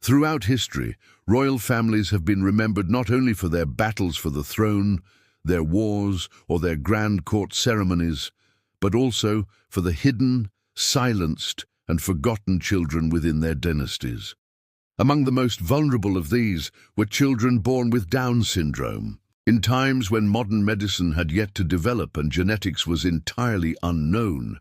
Throughout history, royal families have been remembered not only for their battles for the throne, their wars, or their grand court ceremonies, but also for the hidden, silenced, and forgotten children within their dynasties. Among the most vulnerable of these were children born with Down syndrome. In times when modern medicine had yet to develop and genetics was entirely unknown,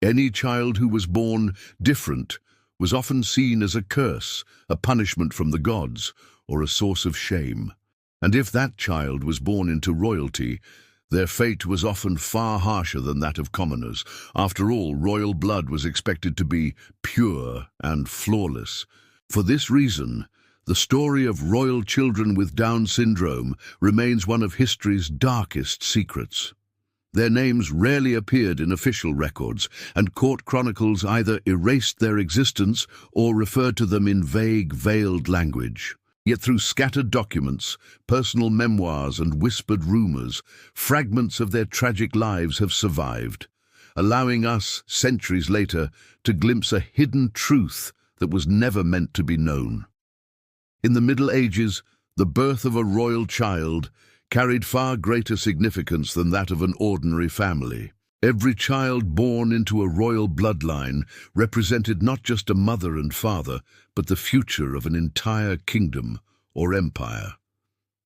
any child who was born different was often seen as a curse, a punishment from the gods, or a source of shame. And if that child was born into royalty, their fate was often far harsher than that of commoners. After all, royal blood was expected to be pure and flawless. For this reason, the story of royal children with Down syndrome remains one of history's darkest secrets. Their names rarely appeared in official records, and court chronicles either erased their existence or referred to them in vague, veiled language. Yet through scattered documents, personal memoirs, and whispered rumors, fragments of their tragic lives have survived, allowing us, centuries later, to glimpse a hidden truth that was never meant to be known. In the Middle Ages, the birth of a royal child carried far greater significance than that of an ordinary family. Every child born into a royal bloodline represented not just a mother and father, but the future of an entire kingdom or empire.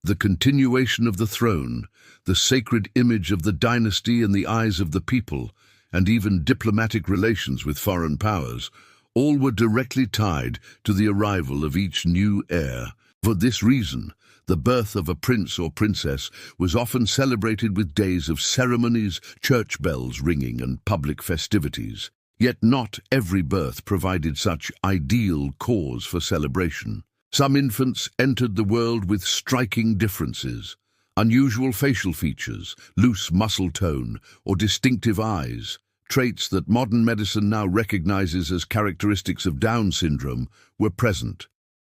The continuation of the throne, the sacred image of the dynasty in the eyes of the people, and even diplomatic relations with foreign powers, all were directly tied to the arrival of each new heir. For this reason, the birth of a prince or princess was often celebrated with days of ceremonies, church bells ringing, and public festivities. Yet not every birth provided such ideal cause for celebration. Some infants entered the world with striking differences, unusual facial features, loose muscle tone, or distinctive eyes. Traits that modern medicine now recognizes as characteristics of Down syndrome were present.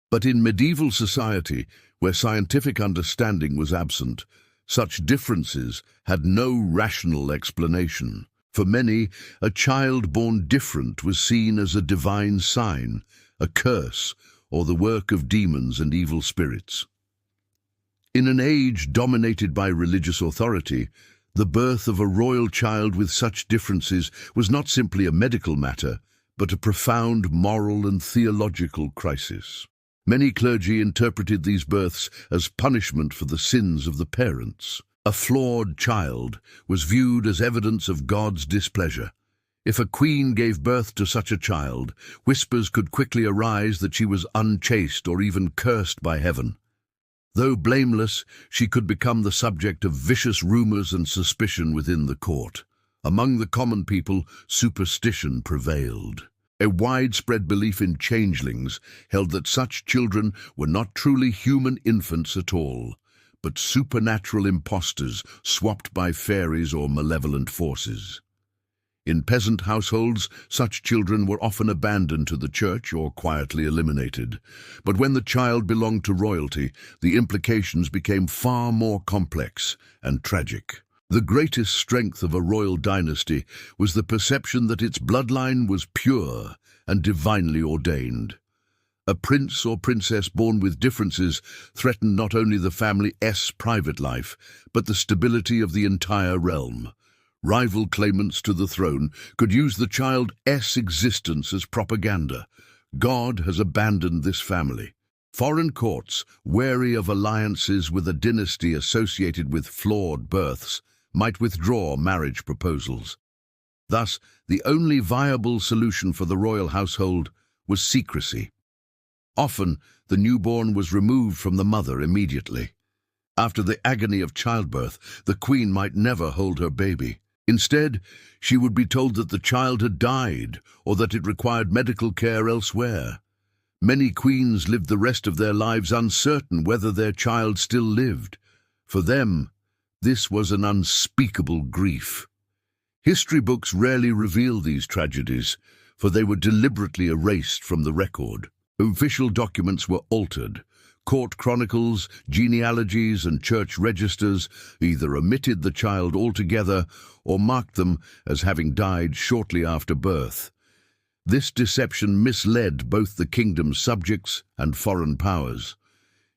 But in medieval society, where scientific understanding was absent, such differences had no rational explanation. For many, a child born different was seen as a divine sign, a curse, or the work of demons and evil spirits. In an age dominated by religious authority, the birth of a royal child with such differences was not simply a medical matter, but a profound moral and theological crisis. Many clergy interpreted these births as punishment for the sins of the parents. A flawed child was viewed as evidence of God's displeasure. If a queen gave birth to such a child, whispers could quickly arise that she was unchaste or even cursed by heaven. Though blameless, she could become the subject of vicious rumors and suspicion within the court. Among the common people, superstition prevailed. A widespread belief in changelings held that such children were not truly human infants at all, but supernatural impostors swapped by fairies or malevolent forces. In peasant households, such children were often abandoned to the church or quietly eliminated. But when the child belonged to royalty, the implications became far more complex and tragic. The greatest strength of a royal dynasty was the perception that its bloodline was pure and divinely ordained. A prince or princess born with differences threatened not only the family's private life, but the stability of the entire realm. Rival claimants to the throne could use the child's existence as propaganda. God has abandoned this family. Foreign courts, wary of alliances with a dynasty associated with flawed births, might withdraw marriage proposals. Thus, the only viable solution for the royal household was secrecy. Often, the newborn was removed from the mother immediately. After the agony of childbirth, the queen might never hold her baby. Instead, she would be told that the child had died or that it required medical care elsewhere. Many queens lived the rest of their lives uncertain whether their child still lived. For them, this was an unspeakable grief. History books rarely reveal these tragedies, for they were deliberately erased from the record. Official documents were altered. Court chronicles, genealogies, and church registers either omitted the child altogether or marked them as having died shortly after birth. This deception misled both the kingdom's subjects and foreign powers.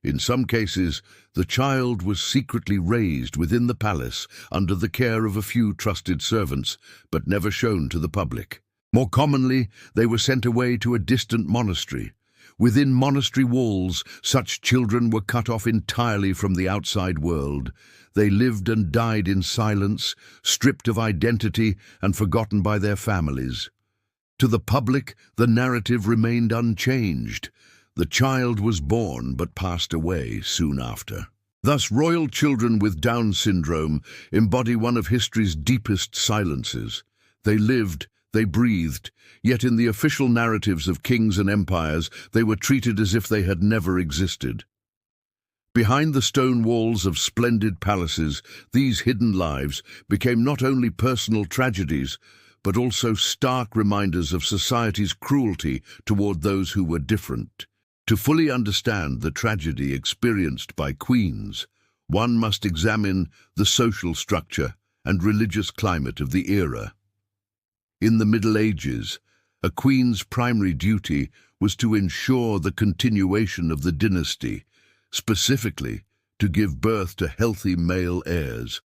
In some cases, the child was secretly raised within the palace under the care of a few trusted servants, but never shown to the public. More commonly, they were sent away to a distant monastery. Within monastery walls, such children were cut off entirely from the outside world. They lived and died in silence, stripped of identity and forgotten by their families. To the public, the narrative remained unchanged. The child was born but passed away soon after. Thus, royal children with Down syndrome embody one of history's deepest silences. They lived, they breathed, yet in the official narratives of kings and empires, they were treated as if they had never existed. Behind the stone walls of splendid palaces, these hidden lives became not only personal tragedies, but also stark reminders of society's cruelty toward those who were different. To fully understand the tragedy experienced by queens, one must examine the social structure and religious climate of the era. In the Middle Ages, a queen's primary duty was to ensure the continuation of the dynasty, specifically to give birth to healthy male heirs.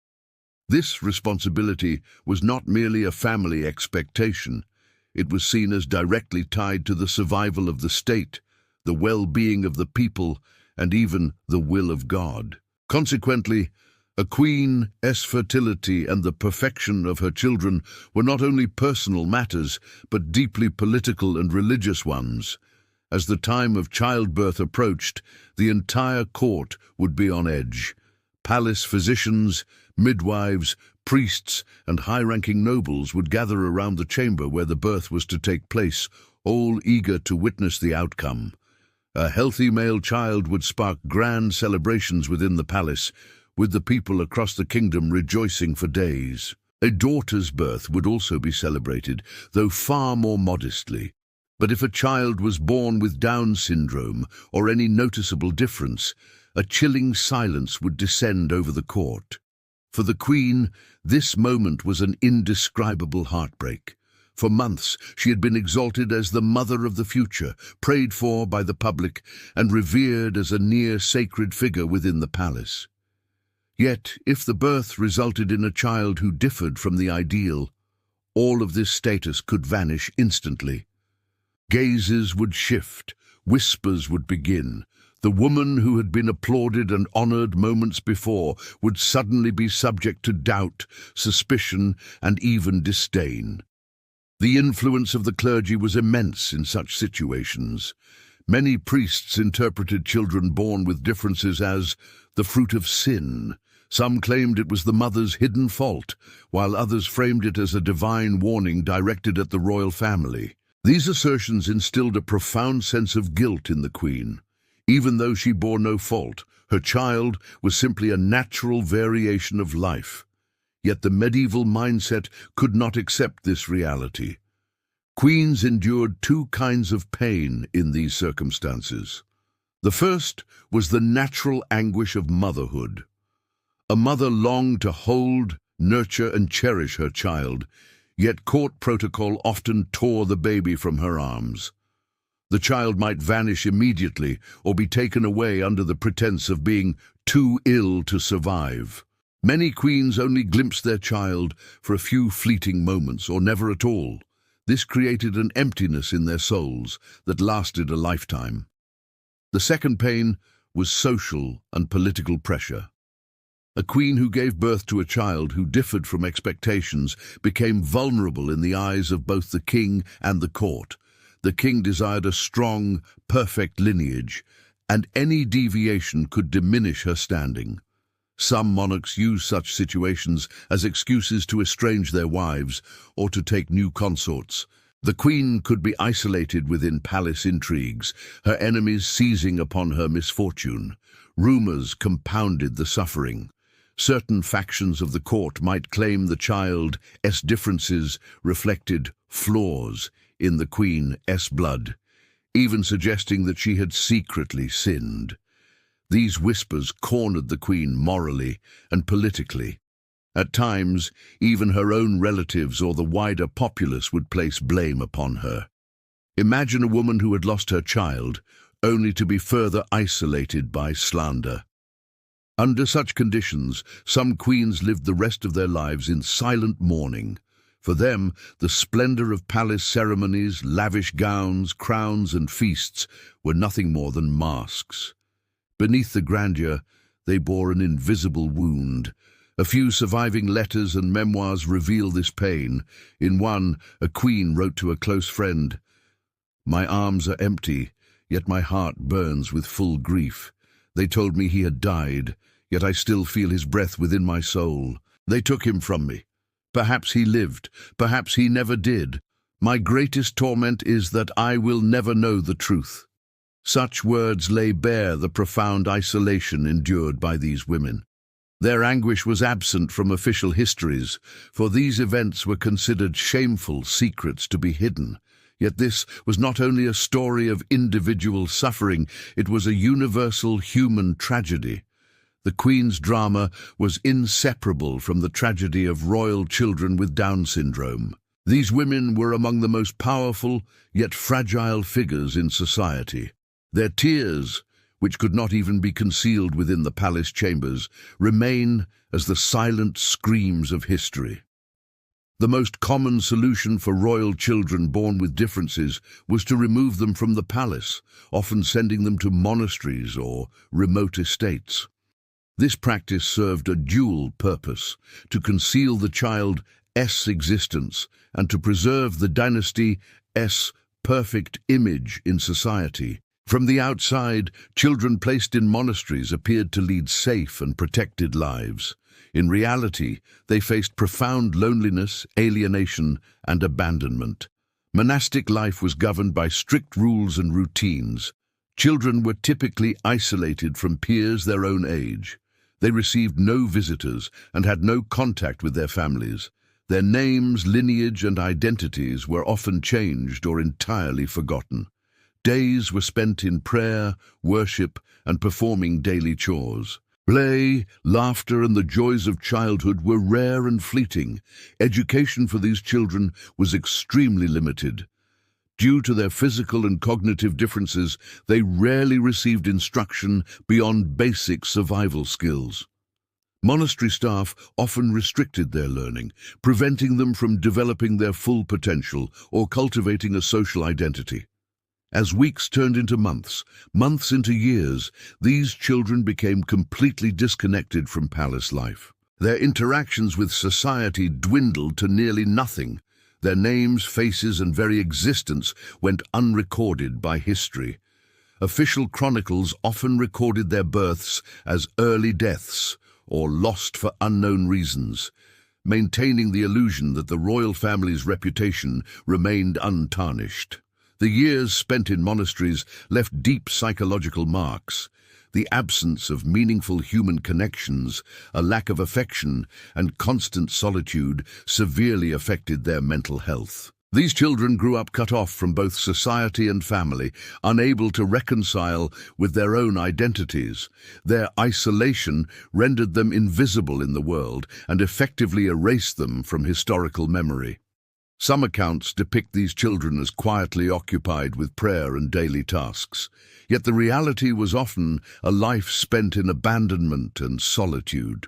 This responsibility was not merely a family expectation. It was seen as directly tied to the survival of the state, the well-being of the people, and even the will of God. Consequently, a queen's fertility and the perfection of her children were not only personal matters, but deeply political and religious ones. As the time of childbirth approached, the entire court would be on edge. Palace physicians, midwives, priests, and high-ranking nobles would gather around the chamber where the birth was to take place, all eager to witness the outcome. A healthy male child would spark grand celebrations within the palace, with the people across the kingdom rejoicing for days. A daughter's birth would also be celebrated, though far more modestly. But if a child was born with Down syndrome or any noticeable difference, a chilling silence would descend over the court. For the Queen, this moment was an indescribable heartbreak. For months, she had been exalted as the mother of the future, prayed for by the public, and revered as a near-sacred figure within the palace. Yet, if the birth resulted in a child who differed from the ideal, all of this status could vanish instantly. Gazes would shift, whispers would begin. The woman who had been applauded and honored moments before would suddenly be subject to doubt, suspicion, and even disdain. The influence of the clergy was immense in such situations. Many priests interpreted children born with differences as the fruit of sin. Some claimed it was the mother's hidden fault, while others framed it as a divine warning directed at the royal family. These assertions instilled a profound sense of guilt in the Queen. Even though she bore no fault, her child was simply a natural variation of life. Yet the medieval mindset could not accept this reality. Queens endured two kinds of pain in these circumstances. The first was the natural anguish of motherhood. A mother longed to hold, nurture, and cherish her child, yet court protocol often tore the baby from her arms. The child might vanish immediately or be taken away under the pretense of being too ill to survive. Many queens only glimpsed their child for a few fleeting moments or never at all. This created an emptiness in their souls that lasted a lifetime. The second pain was social and political pressure. A queen who gave birth to a child who differed from expectations became vulnerable in the eyes of both the king and the court. The king desired a strong, perfect lineage, and any deviation could diminish her standing. Some monarchs used such situations as excuses to estrange their wives or to take new consorts. The queen could be isolated within palace intrigues, her enemies seizing upon her misfortune. Rumors compounded the suffering. Certain factions of the court might claim the child's differences reflected flaws in the queen's blood, even suggesting that she had secretly sinned. These whispers cornered the queen morally and politically. At times, even her own relatives or the wider populace would place blame upon her. Imagine a woman who had lost her child, only to be further isolated by slander. Under such conditions, some queens lived the rest of their lives in silent mourning. For them, the splendor of palace ceremonies, lavish gowns, crowns, and feasts were nothing more than masks. Beneath the grandeur, they bore an invisible wound. A few surviving letters and memoirs reveal this pain. In one, a queen wrote to a close friend, "My arms are empty, yet my heart burns with full grief. They told me he had died, yet I still feel his breath within my soul. They took him from me. Perhaps he lived, perhaps he never did. My greatest torment is that I will never know the truth." Such words lay bare the profound isolation endured by these women. Their anguish was absent from official histories, for these events were considered shameful secrets to be hidden. Yet this was not only a story of individual suffering, it was a universal human tragedy. The Queen's drama was inseparable from the tragedy of royal children with Down syndrome. These women were among the most powerful yet fragile figures in society. Their tears, which could not even be concealed within the palace chambers, remain as the silent screams of history. The most common solution for royal children born with differences was to remove them from the palace, often sending them to monasteries or remote estates. This practice served a dual purpose: to conceal the child's existence and to preserve the dynasty's perfect image in society. From the outside, children placed in monasteries appeared to lead safe and protected lives. In reality, they faced profound loneliness, alienation, and abandonment. Monastic life was governed by strict rules and routines. Children were typically isolated from peers their own age. They received no visitors and had no contact with their families. Their names, lineage, and identities were often changed or entirely forgotten. Days were spent in prayer, worship, and performing daily chores. Play, laughter, and the joys of childhood were rare and fleeting. Education for these children was extremely limited. Due to their physical and cognitive differences, they rarely received instruction beyond basic survival skills. Monastery staff often restricted their learning, preventing them from developing their full potential or cultivating a social identity. As weeks turned into months, months into years, these children became completely disconnected from palace life. Their interactions with society dwindled to nearly nothing. Their names, faces, and very existence went unrecorded by history. Official chronicles often recorded their births as early deaths or lost for unknown reasons, maintaining the illusion that the royal family's reputation remained untarnished. The years spent in monasteries left deep psychological marks. The absence of meaningful human connections, a lack of affection, and constant solitude severely affected their mental health. These children grew up cut off from both society and family, unable to reconcile with their own identities. Their isolation rendered them invisible in the world and effectively erased them from historical memory. Some accounts depict these children as quietly occupied with prayer and daily tasks, yet the reality was often a life spent in abandonment and solitude.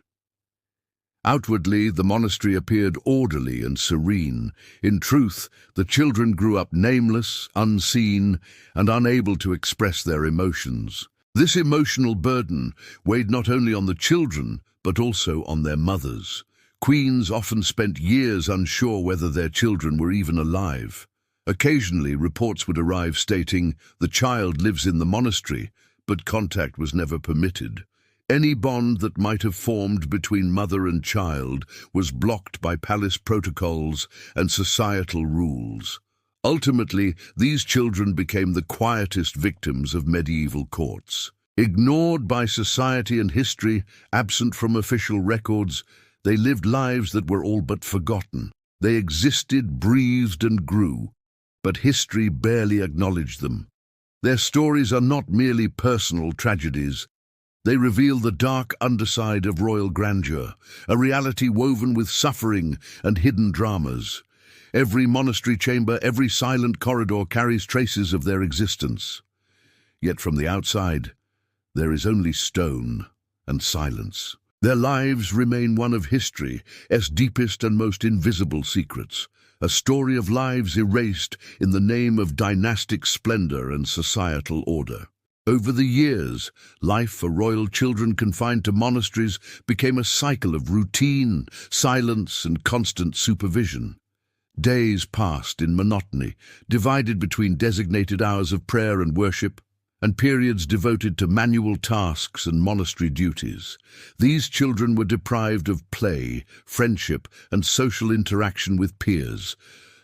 Outwardly, the monastery appeared orderly and serene. In truth, the children grew up nameless, unseen, and unable to express their emotions. This emotional burden weighed not only on the children, but also on their mothers. Queens often spent years unsure whether their children were even alive. Occasionally, reports would arrive stating, "The child lives in the monastery," but contact was never permitted. Any bond that might have formed between mother and child was blocked by palace protocols and societal rules. Ultimately, these children became the quietest victims of medieval courts. Ignored by society and history, absent from official records, they lived lives that were all but forgotten. They existed, breathed, and grew, but history barely acknowledged them. Their stories are not merely personal tragedies. They reveal the dark underside of royal grandeur, a reality woven with suffering and hidden dramas. Every monastery chamber, every silent corridor carries traces of their existence. Yet from the outside, there is only stone and silence. Their lives remain one of history's deepest and most invisible secrets, a story of lives erased in the name of dynastic splendor and societal order. Over the years, life for royal children confined to monasteries became a cycle of routine, silence, and constant supervision. Days passed in monotony, divided between designated hours of prayer and worship, and periods devoted to manual tasks and monastery duties. These children were deprived of play, friendship, and social interaction with peers.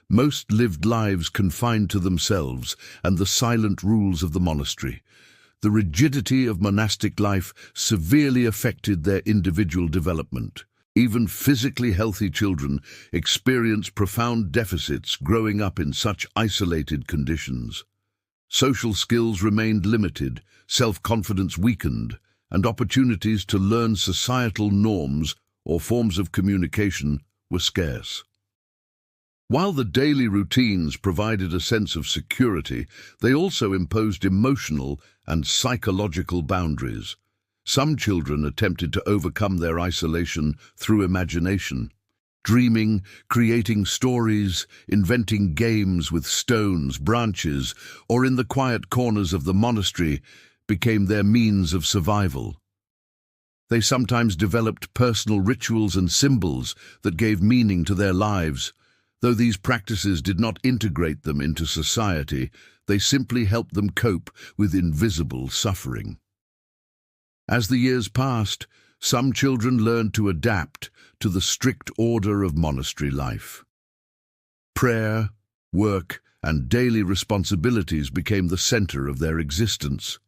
Most lived lives confined to themselves and the silent rules of the monastery. The rigidity of monastic life severely affected their individual development. Even physically healthy children experience profound deficits growing up in such isolated conditions. Social skills remained limited, self-confidence weakened, and opportunities to learn societal norms or forms of communication were scarce. While the daily routines provided a sense of security, they also imposed emotional and psychological boundaries. Some children attempted to overcome their isolation through imagination. Dreaming, creating stories, inventing games with stones, branches, or in the quiet corners of the monastery became their means of survival. They sometimes developed personal rituals and symbols that gave meaning to their lives. Though these practices did not integrate them into society, they simply helped them cope with invisible suffering. As the years passed, some children learned to adapt to the strict order of monastery life. Prayer, work, and daily responsibilities became the center of their existence.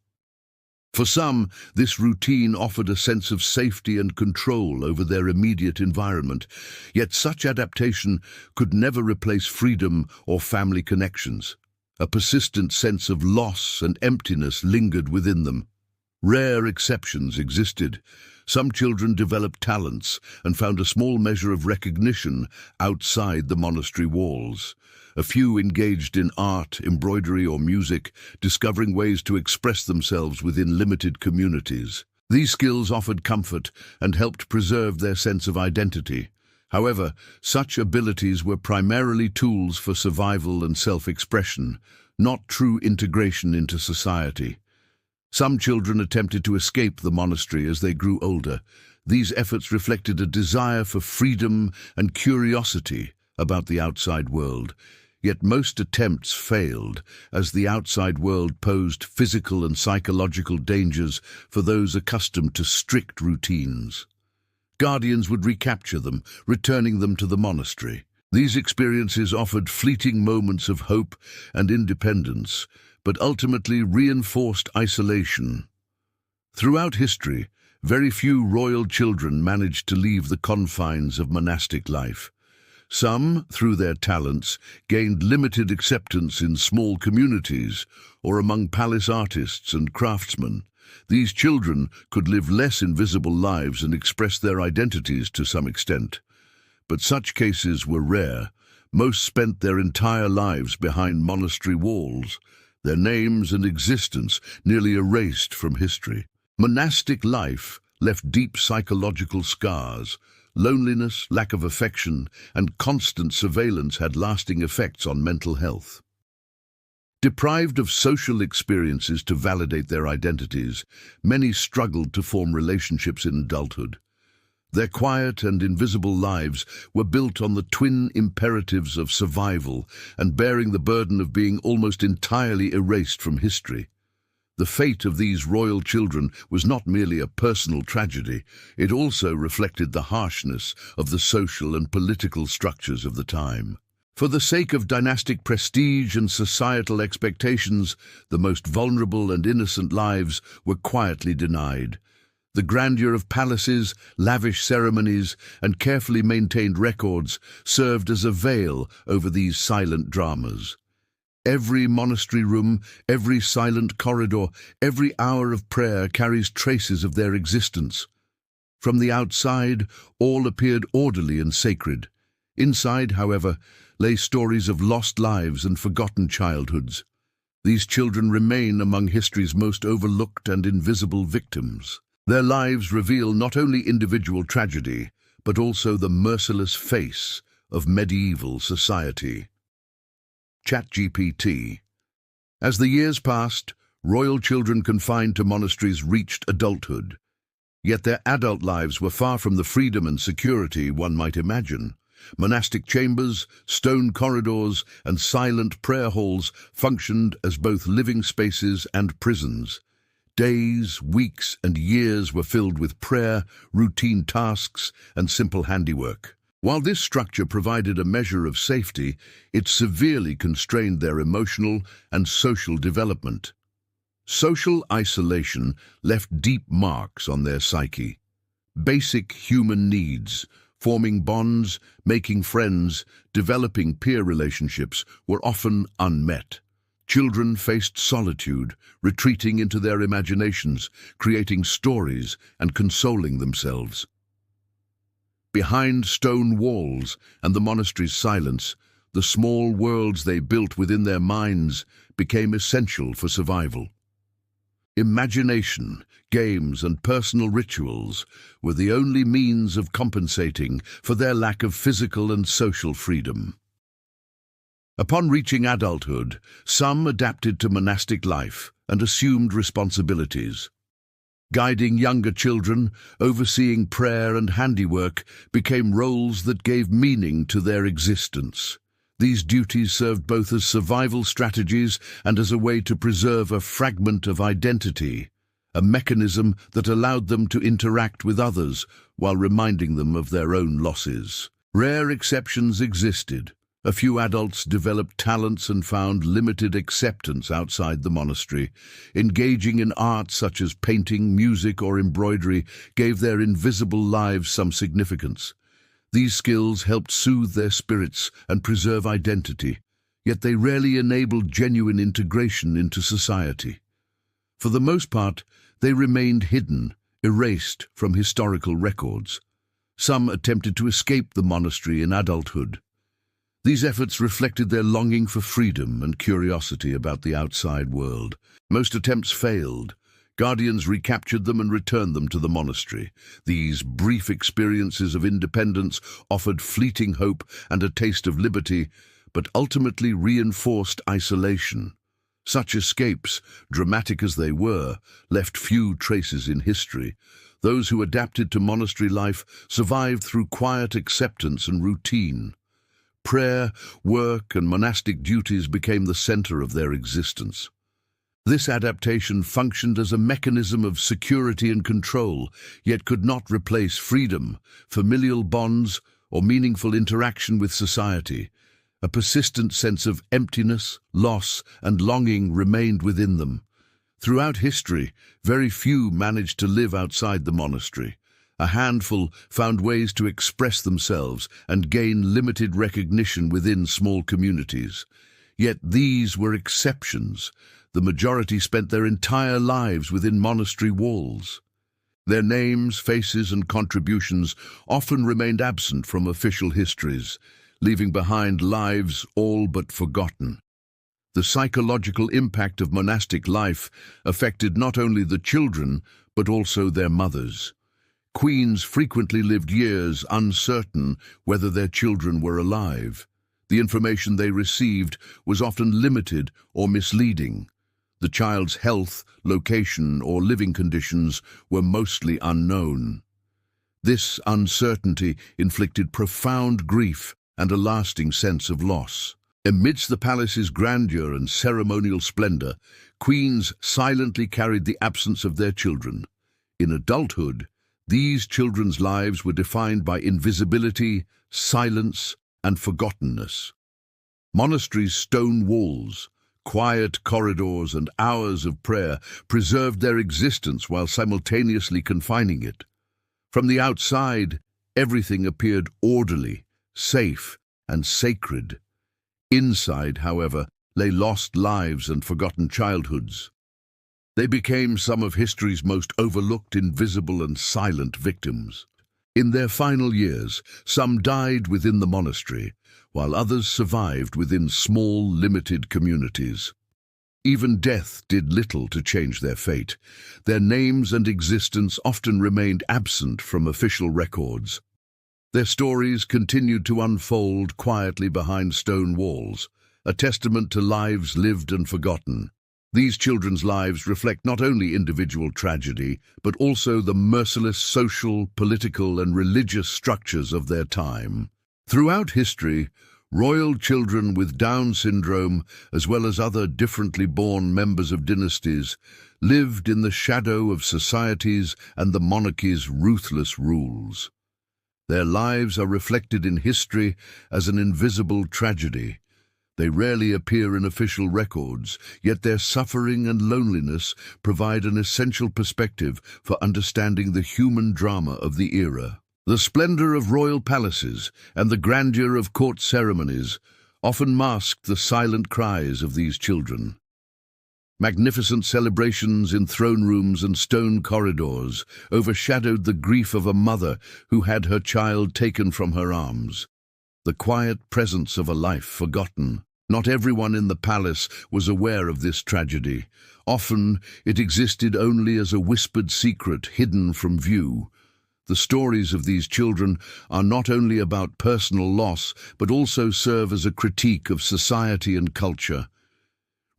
For some, this routine offered a sense of safety and control over their immediate environment, yet such adaptation could never replace freedom or family connections. A persistent sense of loss and emptiness lingered within them. Rare exceptions existed. Some children developed talents and found a small measure of recognition outside the monastery walls. A few engaged in art, embroidery, or music, discovering ways to express themselves within limited communities. These skills offered comfort and helped preserve their sense of identity. However, such abilities were primarily tools for survival and self-expression, not true integration into society. Some children attempted to escape the monastery as they grew older. These efforts reflected a desire for freedom and curiosity about the outside world. Yet most attempts failed, as the outside world posed physical and psychological dangers for those accustomed to strict routines. Guardians would recapture them, returning them to the monastery. These experiences offered fleeting moments of hope and independence, but ultimately reinforced isolation. Throughout history, very few royal children managed to leave the confines of monastic life. Some, through their talents, gained limited acceptance in small communities or among palace artists and craftsmen. These children could live less invisible lives and express their identities to some extent. But such cases were rare. Most spent their entire lives behind monastery walls, their names and existence nearly erased from history. Monastic life left deep psychological scars. Loneliness, lack of affection, and constant surveillance had lasting effects on mental health. Deprived of social experiences to validate their identities, many struggled to form relationships in adulthood. Their quiet and invisible lives were built on the twin imperatives of survival and bearing the burden of being almost entirely erased from history. The fate of these royal children was not merely a personal tragedy, it also reflected the harshness of the social and political structures of the time. For the sake of dynastic prestige and societal expectations, the most vulnerable and innocent lives were quietly denied. The grandeur of palaces, lavish ceremonies, and carefully maintained records served as a veil over these silent dramas. Every monastery room, every silent corridor, every hour of prayer carries traces of their existence. From the outside, all appeared orderly and sacred. Inside, however, lay stories of lost lives and forgotten childhoods. These children remain among history's most overlooked and invisible victims. Their lives reveal not only individual tragedy, but also the merciless face of medieval society. ChatGPT. As the years passed, royal children confined to monasteries reached adulthood. Yet their adult lives were far from the freedom and security one might imagine. Monastic chambers, stone corridors, and silent prayer halls functioned as both living spaces and prisons. Days, weeks, and years were filled with prayer, routine tasks, and simple handiwork. While this structure provided a measure of safety, it severely constrained their emotional and social development. Social isolation left deep marks on their psyche. Basic human needs, forming bonds, making friends, developing peer relationships, were often unmet. Children faced solitude, retreating into their imaginations, creating stories and consoling themselves. Behind stone walls and the monastery's silence, the small worlds they built within their minds became essential for survival. Imagination, games, and personal rituals were the only means of compensating for their lack of physical and social freedom. Upon reaching adulthood, some adapted to monastic life and assumed responsibilities. Guiding younger children, overseeing prayer and handiwork became roles that gave meaning to their existence. These duties served both as survival strategies and as a way to preserve a fragment of identity, a mechanism that allowed them to interact with others while reminding them of their own losses. Rare exceptions existed. A few adults developed talents and found limited acceptance outside the monastery. Engaging in art such as painting, music, or embroidery gave their invisible lives some significance. These skills helped soothe their spirits and preserve identity, yet they rarely enabled genuine integration into society. For the most part, they remained hidden, erased from historical records. Some attempted to escape the monastery in adulthood. These efforts reflected their longing for freedom and curiosity about the outside world. Most attempts failed. Guardians recaptured them and returned them to the monastery. These brief experiences of independence offered fleeting hope and a taste of liberty, but ultimately reinforced isolation. Such escapes, dramatic as they were, left few traces in history. Those who adapted to monastery life survived through quiet acceptance and routine. Prayer, work, and monastic duties became the center of their existence. This adaptation functioned as a mechanism of security and control, yet could not replace freedom, familial bonds, or meaningful interaction with society. A persistent sense of emptiness, loss, and longing remained within them. Throughout history, very few managed to live outside the monastery. A handful found ways to express themselves and gain limited recognition within small communities. Yet these were exceptions. The majority spent their entire lives within monastery walls. Their names, faces, and contributions often remained absent from official histories, leaving behind lives all but forgotten. The psychological impact of monastic life affected not only the children, but also their mothers. Queens frequently lived years uncertain whether their children were alive. The information they received was often limited or misleading. The child's health, location, or living conditions were mostly unknown. This uncertainty inflicted profound grief and a lasting sense of loss. Amidst the palace's grandeur and ceremonial splendor, queens silently carried the absence of their children. In adulthood, these children's lives were defined by invisibility, silence, and forgottenness. Monasteries' stone walls, quiet corridors, and hours of prayer preserved their existence while simultaneously confining it. From the outside, everything appeared orderly, safe, and sacred. Inside, however, lay lost lives and forgotten childhoods. They became some of history's most overlooked, invisible, and silent victims. In their final years, some died within the monastery, while others survived within small, limited communities. Even death did little to change their fate. Their names and existence often remained absent from official records. Their stories continued to unfold quietly behind stone walls, a testament to lives lived and forgotten. These children's lives reflect not only individual tragedy, but also the merciless social, political, and religious structures of their time. Throughout history, royal children with Down syndrome, as well as other differently born members of dynasties, lived in the shadow of societies and the monarchy's ruthless rules. Their lives are reflected in history as an invisible tragedy. They rarely appear in official records, yet their suffering and loneliness provide an essential perspective for understanding the human drama of the era. The splendor of royal palaces and the grandeur of court ceremonies often masked the silent cries of these children. Magnificent celebrations in throne rooms and stone corridors overshadowed the grief of a mother who had her child taken from her arms. The quiet presence of a life forgotten. Not everyone in the palace was aware of this tragedy. Often it existed only as a whispered secret hidden from view. The stories of these children are not only about personal loss, but also serve as a critique of society and culture.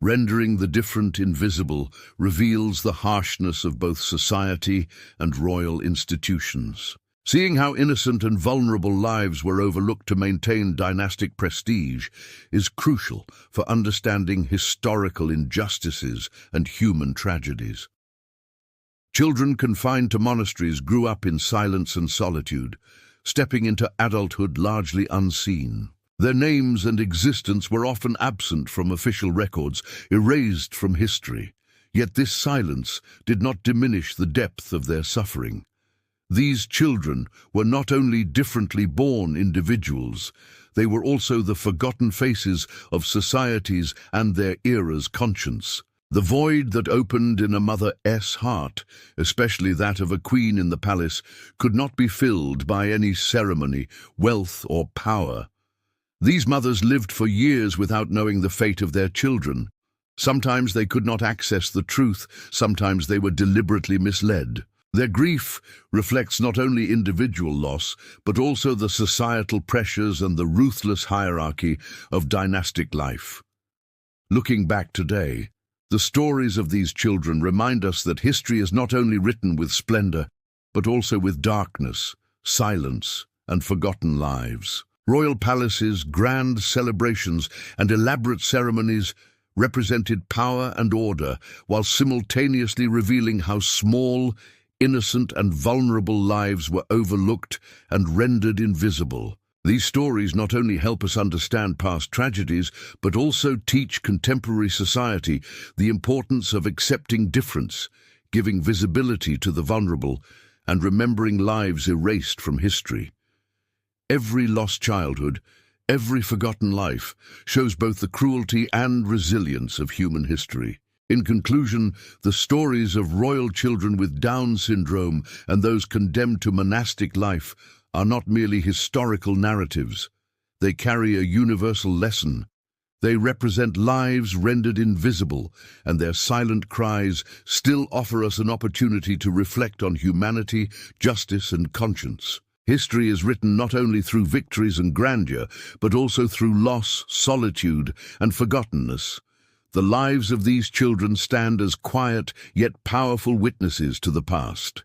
Rendering the different invisible reveals the harshness of both society and royal institutions. Seeing how innocent and vulnerable lives were overlooked to maintain dynastic prestige is crucial for understanding historical injustices and human tragedies. Children confined to monasteries grew up in silence and solitude, stepping into adulthood largely unseen. Their names and existence were often absent from official records, erased from history. Yet this silence did not diminish the depth of their suffering. These children were not only differently born individuals, they were also the forgotten faces of societies and their era's conscience. The void that opened in a mother's heart, especially that of a queen in the palace, could not be filled by any ceremony, wealth, or power. These mothers lived for years without knowing the fate of their children. Sometimes they could not access the truth, sometimes they were deliberately misled. Their grief reflects not only individual loss, but also the societal pressures and the ruthless hierarchy of dynastic life. Looking back today, the stories of these children remind us that history is not only written with splendor, but also with darkness, silence, and forgotten lives. Royal palaces, grand celebrations, and elaborate ceremonies represented power and order, while simultaneously revealing how small, innocent, and vulnerable lives were overlooked and rendered invisible. These stories not only help us understand past tragedies, but also teach contemporary society the importance of accepting difference, giving visibility to the vulnerable, and remembering lives erased from history. Every lost childhood, every forgotten life, shows both the cruelty and resilience of human history. In conclusion, the stories of royal children with Down syndrome and those condemned to monastic life are not merely historical narratives. They carry a universal lesson. They represent lives rendered invisible, and their silent cries still offer us an opportunity to reflect on humanity, justice, and conscience. History is written not only through victories and grandeur, but also through loss, solitude, and forgottenness. The lives of these children stand as quiet yet powerful witnesses to the past.